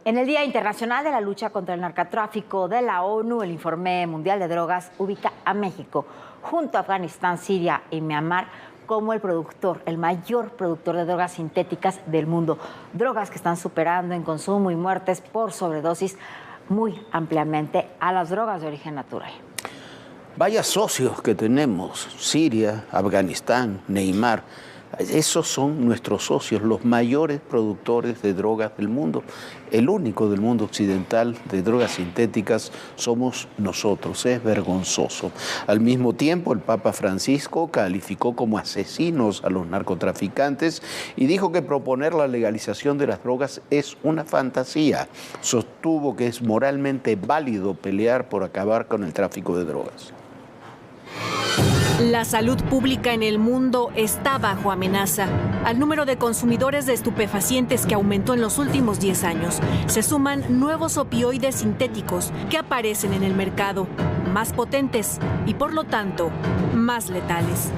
En el Día Internacional de la Lucha contra el Narcotráfico de la ONU, el Informe Mundial de Drogas ubica a México, junto a Afganistán, Siria y Myanmar, como el mayor productor de drogas sintéticas del mundo. Drogas que están superando en consumo y muertes por sobredosis muy ampliamente a las drogas de origen natural. Vaya socios que tenemos, Siria, Afganistán, Neymar. Esos son nuestros socios, los mayores productores de drogas del mundo. El único del mundo occidental de drogas sintéticas somos nosotros. Es vergonzoso. Al mismo tiempo, el Papa Francisco calificó como asesinos a los narcotraficantes y dijo que proponer la legalización de las drogas es una fantasía. Sostuvo que es moralmente válido pelear por acabar con el tráfico de drogas. La salud pública en el mundo está bajo amenaza. Al número de consumidores de estupefacientes que aumentó en los últimos 10 años, se suman nuevos opioides sintéticos que aparecen en el mercado, más potentes y, por lo tanto, más letales.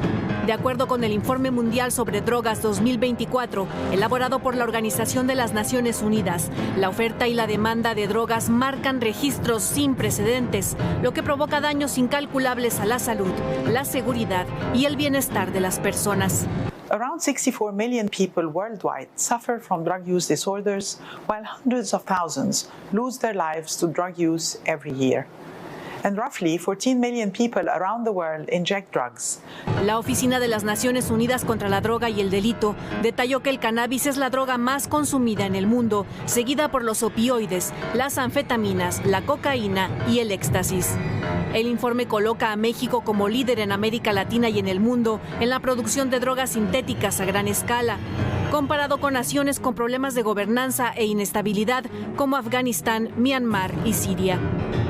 De acuerdo con el Informe Mundial sobre Drogas 2024, elaborado por la Organización de las Naciones Unidas, la oferta y la demanda de drogas marcan registros sin precedentes, lo que provoca daños incalculables a la salud, la seguridad y el bienestar de las personas. Around 64 million people worldwide suffer from drug use disorders, while hundreds of thousands lose their lives to drug use every year. And roughly 14 million people around the world inject drugs. La Oficina de las Naciones Unidas contra la Droga y el Delito detalló que el cannabis es la droga más consumida en el mundo, seguida por los opioides, las anfetaminas, la cocaína y el éxtasis. El informe coloca a México como líder en América Latina y en el mundo en la producción de drogas sintéticas a gran escala, comparado con naciones con problemas de gobernanza e inestabilidad como Afganistán, Myanmar y Siria.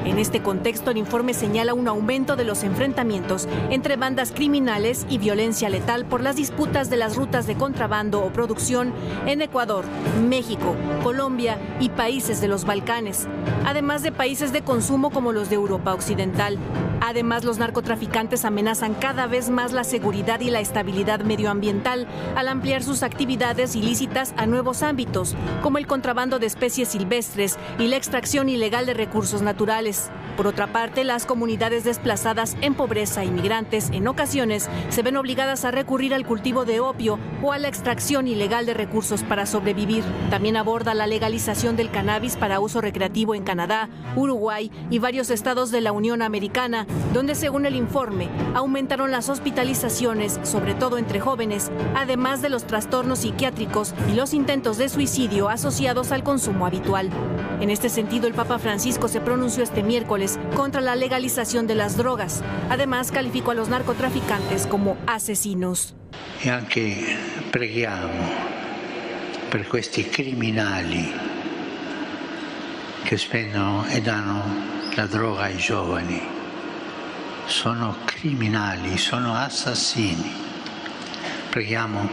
En este contexto, el informe señala un aumento de los enfrentamientos entre bandas criminales y violencia letal por las disputas de las rutas de contrabando o producción en Ecuador, México, Colombia y países de los Balcanes, además de países de consumo como los de Europa Occidental. Además, los narcotraficantes amenazan cada vez más la seguridad y la estabilidad medioambiental al ampliar sus actividades ilícitas a nuevos ámbitos, como el contrabando de especies silvestres y la extracción ilegal de recursos naturales. Por otra parte, las comunidades desplazadas en pobreza y migrantes en ocasiones se ven obligadas a recurrir al cultivo de opio o a la extracción ilegal de recursos para sobrevivir. También aborda la legalización del cannabis para uso recreativo en Canadá, Uruguay y varios estados de la Unión Americana, donde, según el informe, aumentaron las hospitalizaciones, sobre todo entre jóvenes, además de los trastornos psiquiátricos y los intentos de suicidio asociados al consumo habitual. En este sentido, el Papa Francisco se pronunció este miércoles contra la legalización de las drogas. Además, calificó a los narcotraficantes como asesinos. E anche preghiamo per questi criminali che spendono e danno la droga ai giovani. Sono criminali, sono assassini. Preghiamo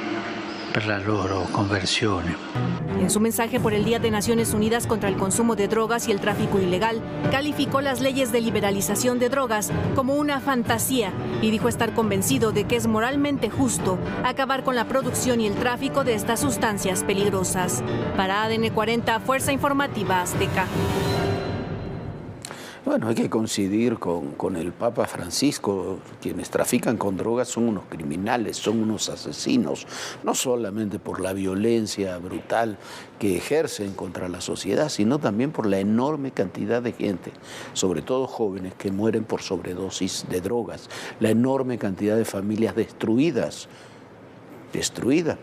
per la loro conversione. En su mensaje por el Día de Naciones Unidas contra el consumo de drogas y el tráfico ilegal, calificó las leyes de liberalización de drogas como una fantasía y dijo estar convencido de que es moralmente justo acabar con la producción y el tráfico de estas sustancias peligrosas. Para ADN 40, Fuerza Informativa Azteca. Bueno, hay que coincidir con el Papa Francisco. Quienes trafican con drogas son unos criminales, son unos asesinos, no solamente por la violencia brutal que ejercen contra la sociedad, sino también por la enorme cantidad de gente, sobre todo jóvenes, que mueren por sobredosis de drogas, la enorme cantidad de familias destruidas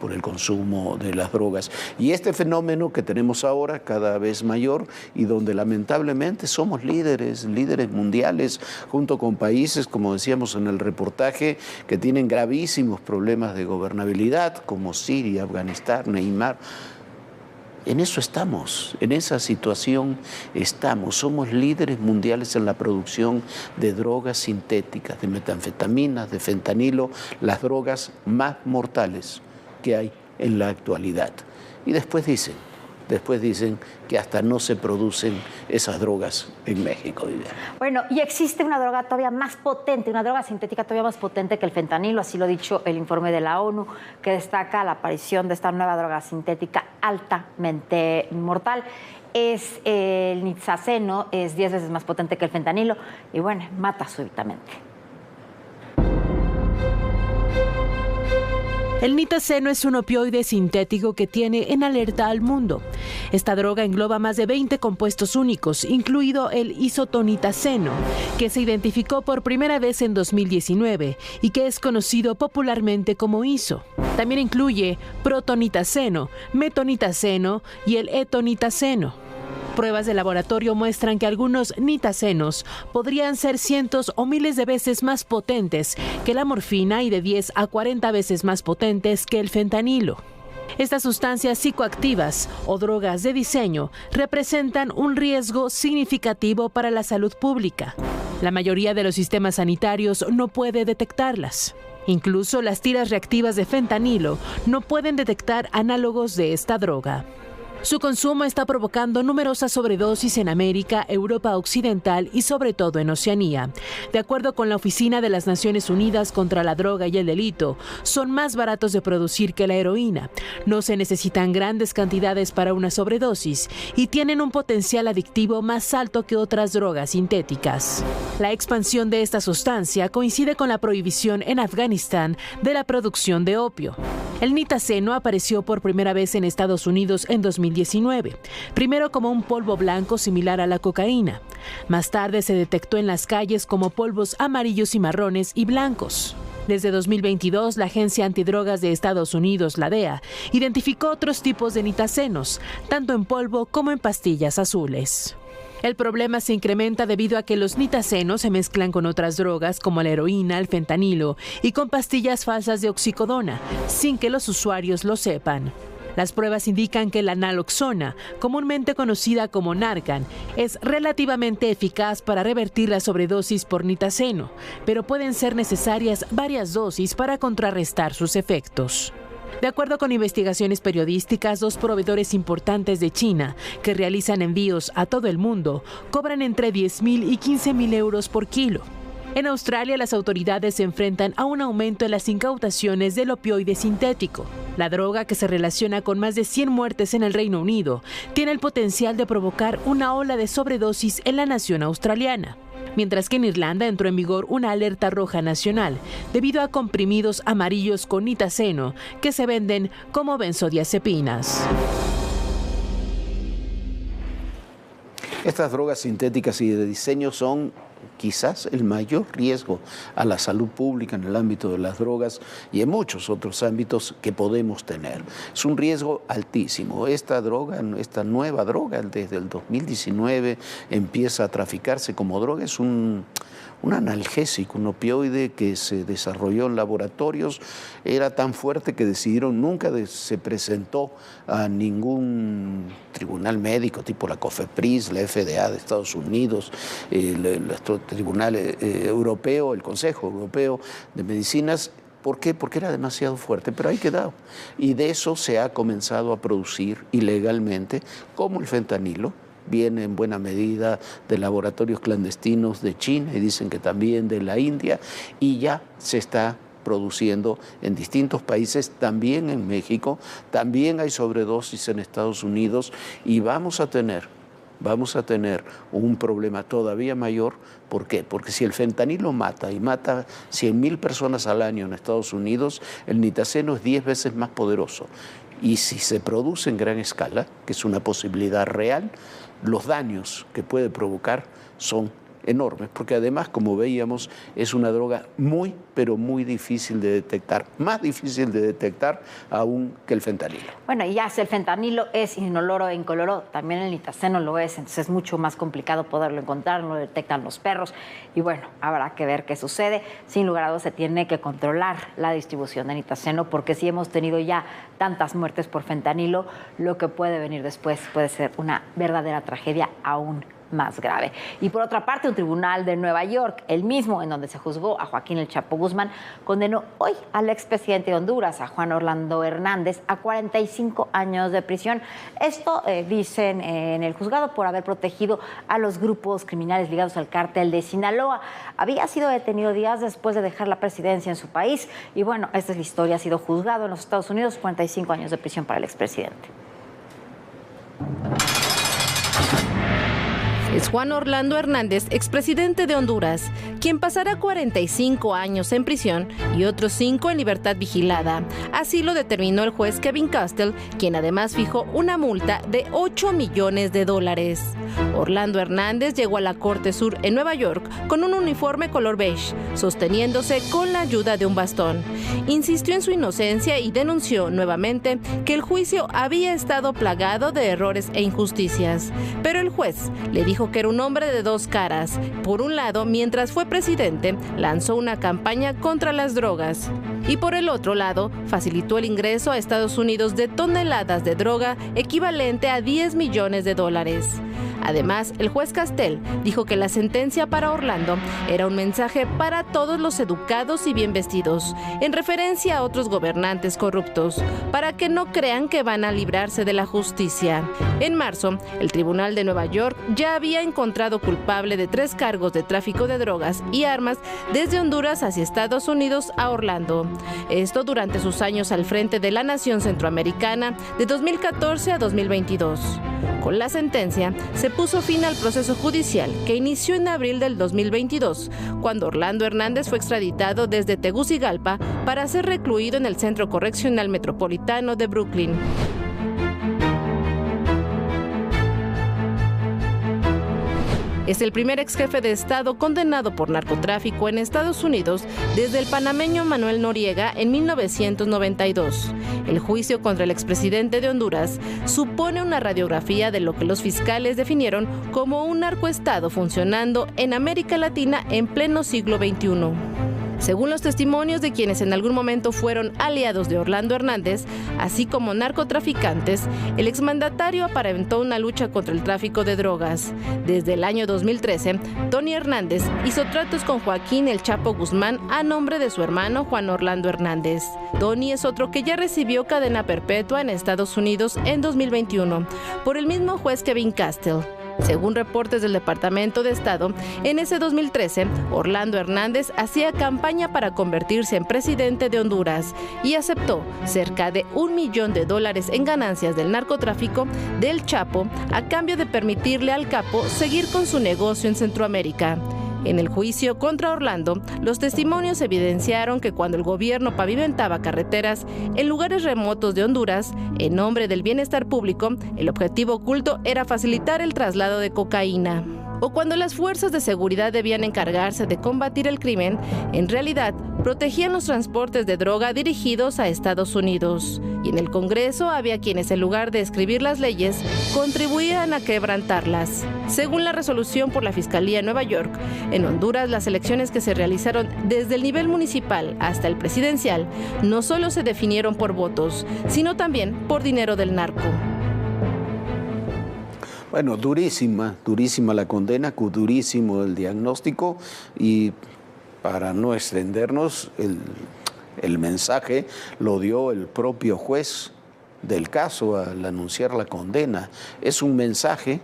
por el consumo de las drogas. Y este fenómeno que tenemos ahora cada vez mayor y donde lamentablemente somos líderes mundiales, junto con países, como decíamos en el reportaje, que tienen gravísimos problemas de gobernabilidad, como Siria, Afganistán, Neymar. En eso estamos, en esa situación estamos. Somos líderes mundiales en la producción de drogas sintéticas, de metanfetaminas, de fentanilo, las drogas más mortales que hay en la actualidad. Y después dicen, después dicen que hasta no se producen esas drogas en México. Bueno, y existe una droga todavía más potente, una droga sintética todavía más potente que el fentanilo, así lo ha dicho el informe de la ONU, que destaca la aparición de esta nueva droga sintética altamente mortal. Es el nitazoxano, es 10 veces más potente que el fentanilo y bueno, mata súbitamente. El nitazoxano es un opioide sintético que tiene en alerta al mundo. Esta droga engloba más de 20 compuestos únicos, incluido el isotonitazeno, que se identificó por primera vez en 2019 y que es conocido popularmente como iso. También incluye protonitazeno, metonitazeno y el etonitazeno. Pruebas de laboratorio muestran que algunos nitazenos podrían ser cientos o miles de veces más potentes que la morfina y de 10 a 40 veces más potentes que el fentanilo. Estas sustancias psicoactivas o drogas de diseño representan un riesgo significativo para la salud pública. La mayoría de los sistemas sanitarios no puede detectarlas. Incluso las tiras reactivas de fentanilo no pueden detectar análogos de esta droga. Su consumo está provocando numerosas sobredosis en América, Europa Occidental y sobre todo en Oceanía. De acuerdo con la Oficina de las Naciones Unidas contra la Droga y el Delito, son más baratos de producir que la heroína. No se necesitan grandes cantidades para una sobredosis y tienen un potencial adictivo más alto que otras drogas sintéticas. La expansión de esta sustancia coincide con la prohibición en Afganistán de la producción de opio. El nitazoxano apareció por primera vez en Estados Unidos en 2019, primero como un polvo blanco similar a la cocaína. Más tarde se detectó en las calles como polvos amarillos y marrones y blancos. Desde 2022, la Agencia Antidrogas de Estados Unidos, la DEA, identificó otros tipos de nitazoxanos, tanto en polvo como en pastillas azules. El problema se incrementa debido a que los nitazoxanos se mezclan con otras drogas como la heroína, el fentanilo y con pastillas falsas de oxicodona, sin que los usuarios lo sepan. Las pruebas indican que la naloxona, comúnmente conocida como Narcan, es relativamente eficaz para revertir la sobredosis por nitazoxano, pero pueden ser necesarias varias dosis para contrarrestar sus efectos. De acuerdo con investigaciones periodísticas, 2 proveedores importantes de China, que realizan envíos a todo el mundo, cobran entre 10.000 y 15.000 euros por kilo. En Australia, las autoridades se enfrentan a un aumento en las incautaciones del opioide sintético. La droga, que se relaciona con más de 100 muertes en el Reino Unido, tiene el potencial de provocar una ola de sobredosis en la nación australiana. Mientras que en Irlanda entró en vigor una alerta roja nacional debido a comprimidos amarillos con nitazoxano que se venden como benzodiazepinas. Estas drogas sintéticas y de diseño son quizás el mayor riesgo a la salud pública en el ámbito de las drogas y en muchos otros ámbitos que podemos tener. Es un riesgo altísimo. Esta nueva droga, desde el 2019 empieza a traficarse como droga, es un analgésico, un opioide que se desarrolló en laboratorios, era tan fuerte que decidieron, nunca se presentó a ningún tribunal médico, tipo la COFEPRIS, la FDA de Estados Unidos, el Tribunal Europeo, el Consejo Europeo de Medicinas. ¿Por qué? Porque era demasiado fuerte, pero ahí quedó. Y de eso se ha comenzado a producir ilegalmente, como el fentanilo. Viene en buena medida de laboratorios clandestinos de China y dicen que también de la India, y ya se está produciendo en distintos países, también en México, también hay sobredosis en Estados Unidos y vamos a tener un problema todavía mayor. ¿Por qué? Porque si el fentanilo mata y mata 100.000 personas al año en Estados Unidos, el nitazoxano es 10 veces más poderoso. Y si se produce en gran escala, que es una posibilidad real, los daños que puede provocar son enormes, porque además, como veíamos, es una droga muy, pero muy difícil de detectar, más difícil de detectar aún que el fentanilo. Bueno, y ya si el fentanilo es inoloro e incoloro, también el nitazoxano lo es, entonces es mucho más complicado poderlo encontrar, no lo detectan los perros, y bueno, habrá que ver qué sucede. Sin lugar a dudas se tiene que controlar la distribución de nitazoxano, porque si hemos tenido ya tantas muertes por fentanilo, lo que puede venir después puede ser una verdadera tragedia aún más grave. Y por otra parte, un tribunal de Nueva York, el mismo en donde se juzgó a Joaquín El Chapo Guzmán, condenó hoy al expresidente de Honduras, a Juan Orlando Hernández, a 45 años de prisión. Esto dicen en el juzgado por haber protegido a los grupos criminales ligados al cártel de Sinaloa. Había sido detenido días después de dejar la presidencia en su país y bueno, esta es la historia. Ha sido juzgado en los Estados Unidos, 45 años de prisión para el expresidente. Es Juan Orlando Hernández, expresidente de Honduras, quien pasará 45 años en prisión y otros 5 en libertad vigilada. Así lo determinó el juez Kevin Castell, quien además fijó una multa de $8 millones. Orlando Hernández llegó a la Corte Sur en Nueva York con un uniforme color beige, sosteniéndose con la ayuda de un bastón. Insistió en su inocencia y denunció nuevamente que el juicio había estado plagado de errores e injusticias. Pero el juez le dijo que era un hombre de dos caras. Por un lado, mientras fue presidente, lanzó una campaña contra las drogas. Y por el otro lado, facilitó el ingreso a Estados Unidos de toneladas de droga equivalente a $10 millones. Además, el juez Castell dijo que la sentencia para Orlando era un mensaje para todos los educados y bien vestidos, en referencia a otros gobernantes corruptos, para que no crean que van a librarse de la justicia. En marzo, el Tribunal de Nueva York ya había encontrado culpable de 3 cargos de tráfico de drogas y armas desde Honduras hacia Estados Unidos a Orlando. Esto durante sus años al frente de la nación centroamericana de 2014 a 2022. Con la sentencia, se puso fin al proceso judicial que inició en abril del 2022, cuando Orlando Hernández fue extraditado desde Tegucigalpa para ser recluido en el Centro Correccional Metropolitano de Brooklyn. Es el primer ex jefe de Estado condenado por narcotráfico en Estados Unidos desde el panameño Manuel Noriega en 1992. El juicio contra el expresidente de Honduras supone una radiografía de lo que los fiscales definieron como un narcoestado funcionando en América Latina en pleno siglo XXI. Según los testimonios de quienes en algún momento fueron aliados de Orlando Hernández, así como narcotraficantes, el exmandatario aparentó una lucha contra el tráfico de drogas. Desde el año 2013, Tony Hernández hizo tratos con Joaquín El Chapo Guzmán a nombre de su hermano Juan Orlando Hernández. Tony es otro que ya recibió cadena perpetua en Estados Unidos en 2021 por el mismo juez Kevin Castell. Según reportes del Departamento de Estado, en ese 2013, Orlando Hernández hacía campaña para convertirse en presidente de Honduras y aceptó cerca de $1 millón en ganancias del narcotráfico del Chapo a cambio de permitirle al capo seguir con su negocio en Centroamérica. En el juicio contra Orlando, los testimonios evidenciaron que cuando el gobierno pavimentaba carreteras en lugares remotos de Honduras, en nombre del bienestar público, el objetivo oculto era facilitar el traslado de cocaína. O cuando las fuerzas de seguridad debían encargarse de combatir el crimen, en realidad protegían los transportes de droga dirigidos a Estados Unidos. Y en el Congreso había quienes, en lugar de escribir las leyes, contribuían a quebrantarlas. Según la resolución por la Fiscalía de Nueva York, en Honduras las elecciones que se realizaron desde el nivel municipal hasta el presidencial no solo se definieron por votos, sino también por dinero del narco. Bueno, durísima la condena, durísimo el diagnóstico y para no extendernos, el mensaje lo dio el propio juez del caso al anunciar la condena. Es un mensaje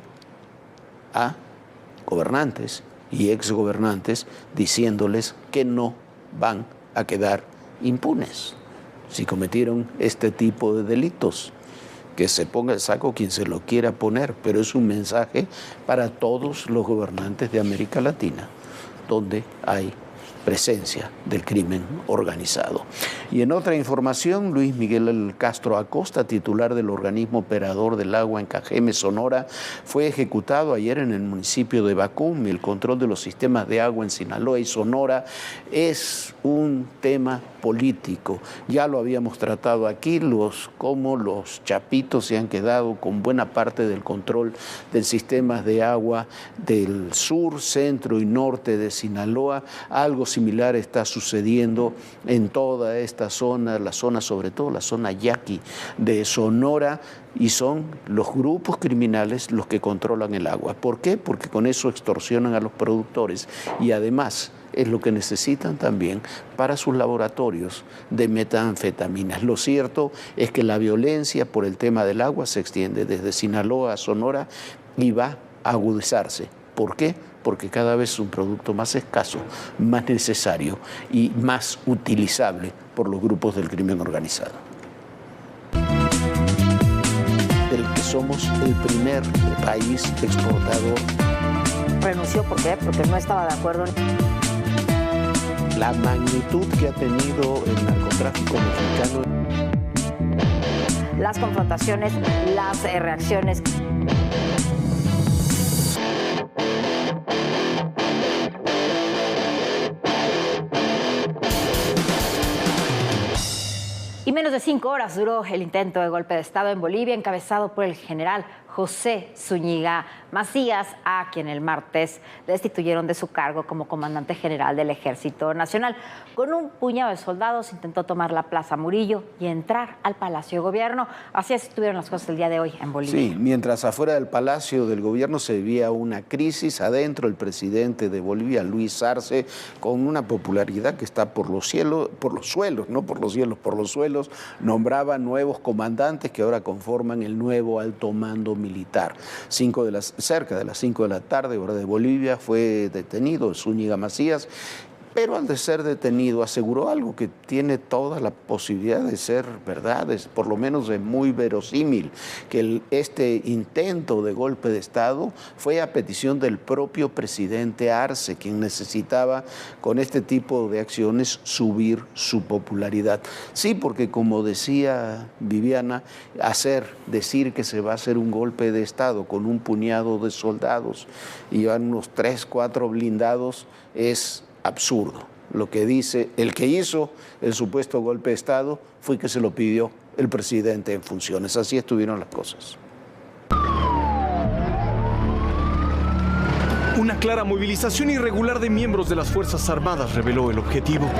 a gobernantes y exgobernantes diciéndoles que no van a quedar impunes si cometieron este tipo de delitos. Que se ponga el saco quien se lo quiera poner, pero es un mensaje para todos los gobernantes de América Latina, donde hay presencia del crimen organizado. Y en otra información, Luis Miguel Castro Acosta, titular del organismo operador del agua en Cajeme, Sonora, fue ejecutado ayer en el municipio de Bacum. El control de los sistemas de agua en Sinaloa y Sonora es un tema político. Ya lo habíamos tratado aquí, cómo los chapitos se han quedado con buena parte del control del sistema de agua del sur, centro y norte de Sinaloa. Algo similar está sucediendo en toda esta zona, la zona, sobre todo la zona yaqui de Sonora, y son los grupos criminales los que controlan el agua. ¿Por qué? Porque con eso extorsionan a los productores y además es lo que necesitan también para sus laboratorios de metanfetaminas. Lo cierto es que la violencia por el tema del agua se extiende desde Sinaloa a Sonora y va a agudizarse. ¿Por qué? Porque cada vez es un producto más escaso, más necesario y más utilizable por los grupos del crimen organizado. Del que somos el primer país exportador. Renunció, ¿por qué? Porque no estaba de acuerdo. La magnitud que ha tenido el narcotráfico mexicano. Las confrontaciones, las reacciones. Y menos de 5 horas duró el intento de golpe de Estado en Bolivia, encabezado por el general José Zúñiga Macías, a quien el martes destituyeron de su cargo como comandante general del Ejército Nacional. Con un puñado de soldados intentó tomar la Plaza Murillo y entrar al Palacio de Gobierno. Así estuvieron las cosas el día de hoy en Bolivia. Sí, mientras afuera del Palacio del Gobierno se vivía una crisis, adentro el presidente de Bolivia, Luis Arce, con una popularidad que está por los cielos, por los suelos, no por los cielos, por los suelos, nombraba nuevos comandantes que ahora conforman el nuevo alto mando militar. Cerca de las 5 de la tarde, hora de Bolivia, fue detenido Zúñiga Macías, pero al de ser detenido aseguró algo que tiene toda la posibilidad de ser verdad, por lo menos es muy verosímil, que este intento de golpe de Estado fue a petición del propio presidente Arce, quien necesitaba con este tipo de acciones subir su popularidad. Sí, porque como decía Viviana, decir que se va a hacer un golpe de Estado con un puñado de soldados y van unos 3, 4 blindados es absurdo. Lo que dice el que hizo el supuesto golpe de Estado fue que se lo pidió el presidente en funciones. Así estuvieron las cosas. Una clara movilización irregular de miembros de las Fuerzas Armadas reveló el objetivo.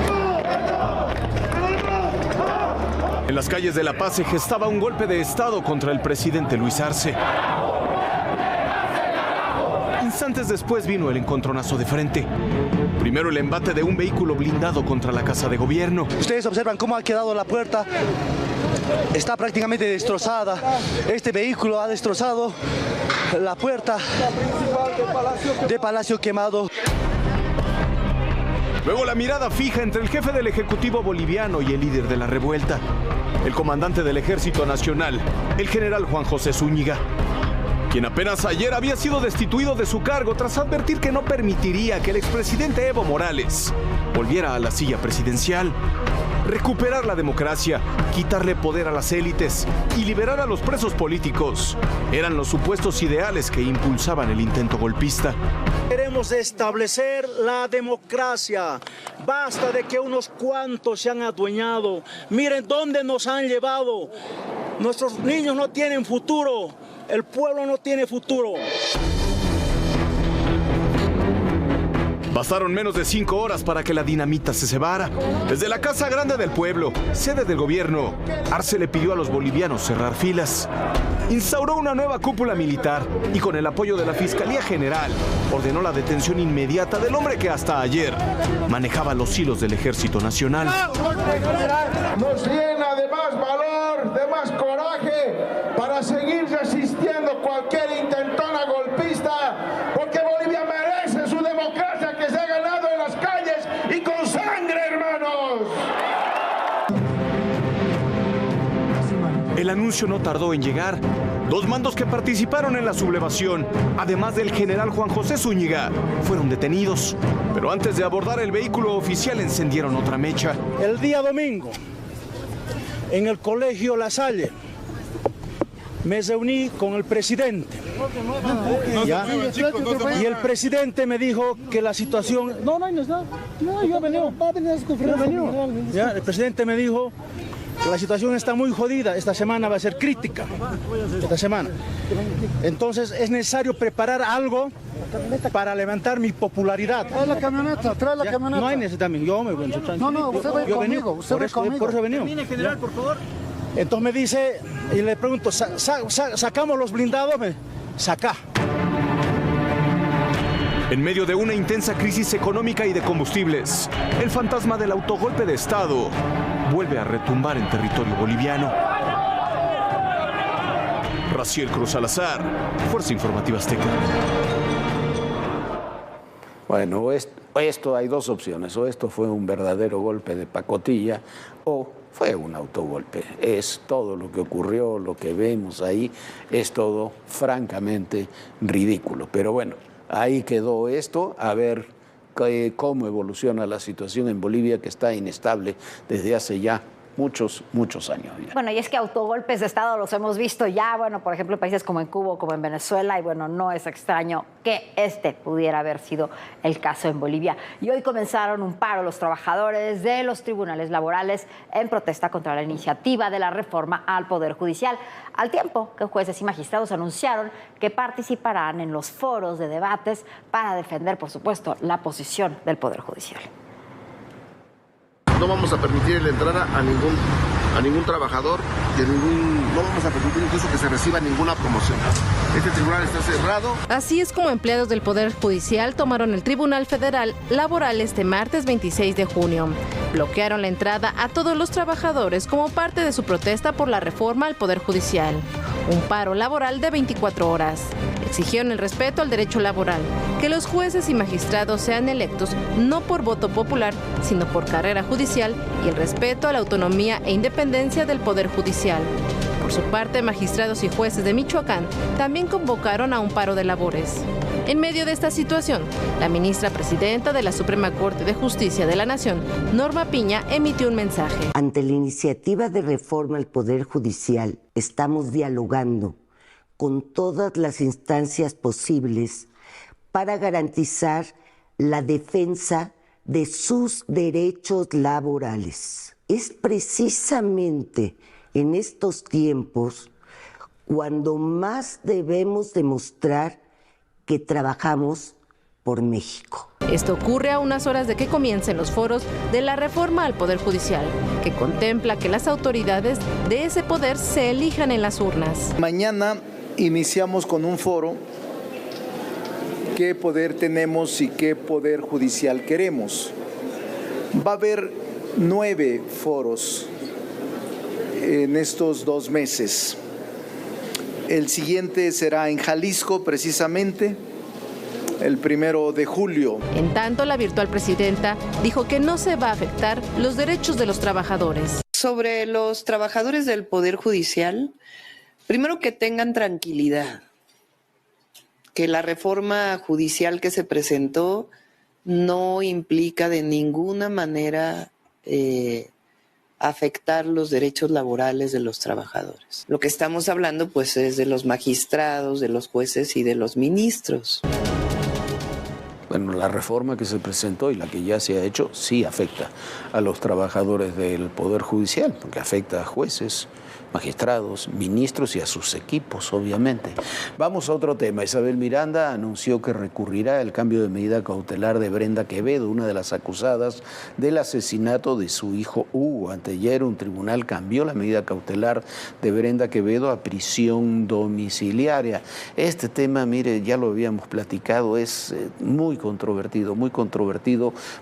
En las calles de La Paz se gestaba un golpe de Estado contra el presidente Luis Arce. Instantes después vino el encontronazo de frente. Primero el embate de un vehículo blindado contra la Casa de Gobierno. Ustedes observan cómo ha quedado la puerta. Está prácticamente destrozada. Este vehículo ha destrozado la puerta de Palacio quemado. Luego la mirada fija entre el jefe del Ejecutivo boliviano y el líder de la revuelta, el comandante del Ejército Nacional, el general Juan José Zúñiga, quien apenas ayer había sido destituido de su cargo tras advertir que no permitiría que el expresidente Evo Morales volviera a la silla presidencial. Recuperar la democracia, quitarle poder a las élites y liberar a los presos políticos eran los supuestos ideales que impulsaban el intento golpista. Queremos establecer la democracia. Basta de que unos cuantos se han adueñado. Miren dónde nos han llevado. Nuestros niños no tienen futuro. El pueblo no tiene futuro. Bastaron menos de 5 horas para que la dinamita se cebara. Desde la Casa Grande del Pueblo, sede del gobierno, Arce le pidió a los bolivianos cerrar filas. Instauró una nueva cúpula militar y con el apoyo de la Fiscalía General ordenó la detención inmediata del hombre que hasta ayer manejaba los hilos del Ejército Nacional. Nos llena de más valor, de más coraje para seguir resistiendo cualquier intentona golpista, porque Bolivia merece su democracia que se ha ganado en las calles y con sangre, hermanos. El anuncio no tardó en llegar. 2 mandos que participaron en la sublevación, además del general Juan José Zúñiga, fueron detenidos. Pero antes de abordar el vehículo oficial encendieron otra mecha. El día domingo, en el colegio La Salle, me reuní con el presidente. ¿Ya? Y el presidente me dijo que la situación... No hay nada. No, yo he venido. ¿Ya? El presidente me dijo que la situación está muy jodida. Esta semana va a ser crítica. Esta semana. Entonces es necesario preparar algo para levantar mi popularidad. Trae la camioneta. No hay necesidad. Yo me voy a... No, usted va conmigo. Usted va conmigo. Por eso he venido. Viene, general, por favor. Entonces me dice, y le pregunto, ¿sacamos los blindados? Saca. En medio de una intensa crisis económica y de combustibles, el fantasma del autogolpe de Estado vuelve a retumbar en territorio boliviano. Raciel Cruz Salazar, Fuerza Informativa Azteca. Bueno, esto hay dos opciones, o esto fue un verdadero golpe de pacotilla, o fue un autogolpe. Es todo lo que ocurrió, lo que vemos ahí, es todo francamente ridículo. Pero bueno, ahí quedó esto, a ver cómo evoluciona la situación en Bolivia, que está inestable desde hace ya muchos años. Ya. Bueno, y es que autogolpes de Estado los hemos visto ya, bueno, por ejemplo, en países como en Cuba, como en Venezuela, y bueno, no es extraño que este pudiera haber sido el caso en Bolivia. Y hoy comenzaron un paro los trabajadores de los tribunales laborales en protesta contra la iniciativa de la reforma al Poder Judicial, al tiempo que jueces y magistrados anunciaron que participarán en los foros de debates para defender, por supuesto, la posición del Poder Judicial. No vamos a permitir la entrada a ningún trabajador, no vamos a permitir incluso que se reciba ninguna promoción. Este tribunal está cerrado. Así es como empleados del Poder Judicial tomaron el Tribunal Federal Laboral este martes 26 de junio. Bloquearon la entrada a todos los trabajadores como parte de su protesta por la reforma al Poder Judicial. Un paro laboral de 24 horas. Exigieron el respeto al derecho laboral, que los jueces y magistrados sean electos no por voto popular, sino por carrera judicial, y el respeto a la autonomía e independencia del Poder Judicial. Por su parte, magistrados y jueces de Michoacán también convocaron a un paro de labores. En medio de esta situación, la ministra presidenta de la Suprema Corte de Justicia de la Nación, Norma Piña, emitió un mensaje. Ante la iniciativa de reforma al Poder Judicial, estamos dialogando con todas las instancias posibles para garantizar la defensa de sus derechos laborales. Es precisamente en estos tiempos cuando más debemos demostrar que trabajamos por México. Esto ocurre a unas horas de que comiencen los foros de la reforma al Poder Judicial, que contempla que las autoridades de ese poder se elijan en las urnas. Mañana iniciamos con un foro. ¿Qué poder tenemos y qué poder judicial queremos? Va a haber 9 foros en estos 2 meses. El siguiente será en Jalisco, precisamente, el 1 de julio. En tanto, la virtual presidenta dijo que no se va a afectar los derechos de los trabajadores. Sobre los trabajadores del Poder Judicial, primero que tengan tranquilidad, que la reforma judicial que se presentó no implica de ninguna manera afectar los derechos laborales de los trabajadores. Lo que estamos hablando pues es de los magistrados, de los jueces y de los ministros. Bueno, la reforma que se presentó y la que ya se ha hecho sí afecta a los trabajadores del Poder Judicial, porque afecta a jueces, magistrados, ministros y a sus equipos, obviamente. Vamos a otro tema. Isabel Miranda anunció que recurrirá al cambio de medida cautelar de Brenda Quevedo, una de las acusadas del asesinato de su hijo Hugo. Anteayer un tribunal cambió la medida cautelar de Brenda Quevedo a prisión domiciliaria. Este tema, mire, ya lo habíamos platicado, es muy controvertido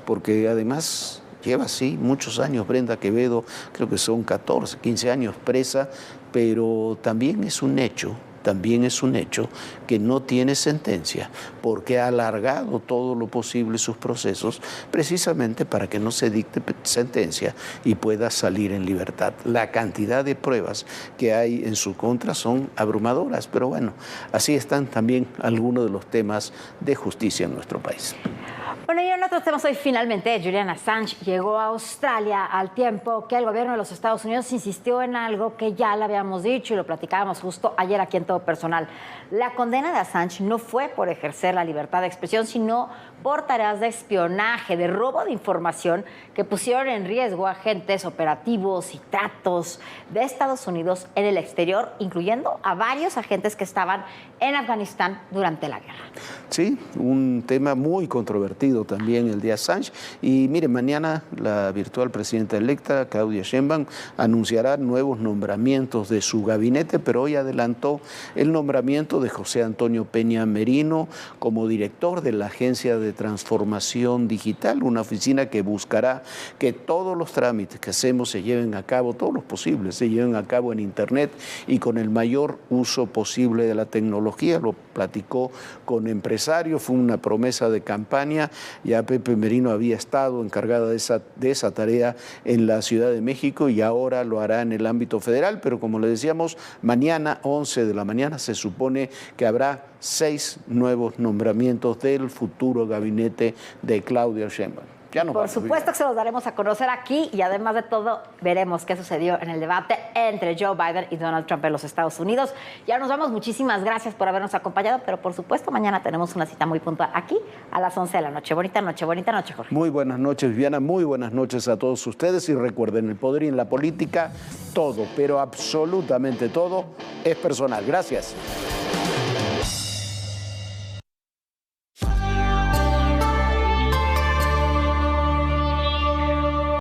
porque además lleva así muchos años Brenda Quevedo, creo que son 14, 15 años presa, pero también es un hecho también es un hecho que no tiene sentencia porque ha alargado todo lo posible sus procesos precisamente para que no se dicte sentencia y pueda salir en libertad. La cantidad de pruebas que hay en su contra son abrumadoras, pero bueno, así están también algunos de los temas de justicia en nuestro país. Bueno, y en otros temas, hoy finalmente Julian Assange llegó a Australia al tiempo que el gobierno de los Estados Unidos insistió en algo que ya le habíamos dicho y lo platicábamos justo ayer aquí en Todo Personal. La condena de Assange no fue por ejercer la libertad de expresión, sino por tareas de espionaje, de robo de información que pusieron en riesgo agentes operativos y tratos de Estados Unidos en el exterior, incluyendo a varios agentes que estaban en Afganistán durante la guerra. Sí, un tema muy controvertido también el de Assange. Y mire, mañana la virtual presidenta electa, Claudia Sheinbaum, anunciará nuevos nombramientos de su gabinete, pero hoy adelantó el nombramiento de José Antonio Peña Merino como director de la Agencia de Transformación Digital, una oficina que buscará que todos los trámites que hacemos se lleven a cabo, todos los posibles, se lleven a cabo en Internet y con el mayor uso posible de la tecnología. Lo platicó con empresarios, fue una promesa de campaña. Ya Pepe Merino había estado encargado de esa tarea en la Ciudad de México y ahora lo hará en el ámbito federal, pero como le decíamos, mañana 11 de la mañana se supone que habrá 6 nuevos nombramientos del futuro gabinete de Claudia Sheinbaum. Por supuesto que se los daremos a conocer aquí y además de todo veremos qué sucedió en el debate entre Joe Biden y Donald Trump en los Estados Unidos. Ya nos vamos, muchísimas gracias por habernos acompañado, pero por supuesto mañana tenemos una cita muy puntual aquí a las 11 de la noche. Bonita noche, Jorge. Muy buenas noches, Viviana, muy buenas noches a todos ustedes y recuerden, el poder y en la política, todo, pero absolutamente todo es personal. Gracias.